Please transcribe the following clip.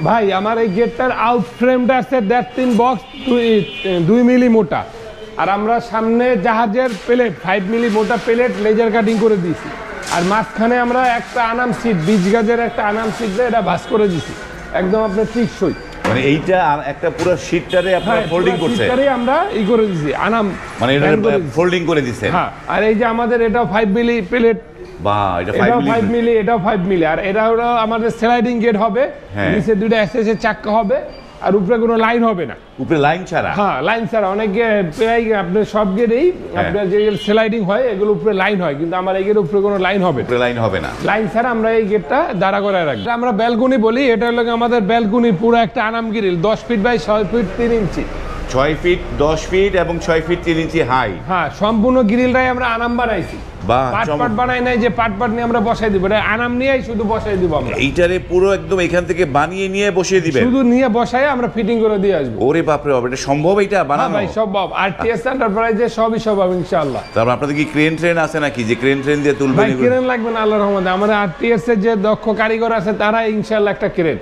ভাই আমার এই গেটটার আউট ফ্রেমটা আছে 1.5-3 বক্স 2 মিলি মোটা, আর আমরা সামনে জাহাজের প্লেট 5 মিলি মোটা প্লেট লেজার কাটিং করে দিয়েছি, আর মাঝখানে আমরা একটা আনাম সিট 20 গজের একটা আনাম সিট দিয়ে এটা ভাঁজ করে দিয়েছি একদম আপনার টিকসই। মানে এইটা একটা পুরো শীটটারে আপনারা ফোল্ডিং করছে, শীটটারে আমরা ই করে দিয়েছি আনাম, মানে এটা ফোল্ডিং করে দিয়েছেন। হ্যাঁ, আর এই যে আমাদের এটাও 5 মিলি প্লেট, বাহ, এটা 5 মিলি, এটাও 5 মিলি, আর এটাও আমাদের স্লাইডিং গেট হবে, নিচে দুটো এসএস চাক্কা হবে, আর উপরে কোনো লাইন হবে না, উপরে লাইন ছাড়া। হ্যাঁ, লাইন ছাড়া। অনেকে প্রায় আপনার সব গেটেই আপনার যে স্লাইডিং হয় এগুলো উপরে লাইন হয়, কিন্তু আমার এই গেটের উপরে কোনো লাইন হবে, উপরে লাইন হবে না, লাইন ছাড়া আমরা এই গেটটা দাঁড়া করে রাখি। আমরা ব্যালকনি বলি, এটা হলো আমাদের ব্যালকনি পুরো একটা আনাম grill 10 feet by 6 feet 3 inch, 6 feet 10 feet এবং 6 ফিট 3 ইঞ্চি হাই। হ্যাঁ, সম্পূর্ণ গ্রিলটাই আমরা আনাম বানাইছি, পাট পাট বানাই নাই যে পাট পাট নিয়ে আমরা বসাই দিব, এটা আনাম নিয়েই শুধু বসাই দিব আমরা। এইটারে পুরো একদম এখান থেকে বানিয়ে নিয়ে বসিয়ে দিবেন, শুধু নিয়ে বসাই আমরা ফিটিং করে দিয়ে আসবো। ওরে বাপ রে বাপ, এটা সম্ভব এটা বানানো? ভাই সম্ভব, আর টিএস এন্টারপ্রাইজে সবই সম্ভব ইনশাআল্লাহ। তারপর আপনাদের কি ক্রেন ট্রেন আছে নাকি, যে ক্রেন ট্রেন দিয়ে তুলবেন? ভাই ক্রেন লাগবে না আল্লাহর রহমতে, আমাদের আর টিএস এর যে দক্ষ কারিগর আছে তারা ইনশাআল্লাহ একটা ক্রেন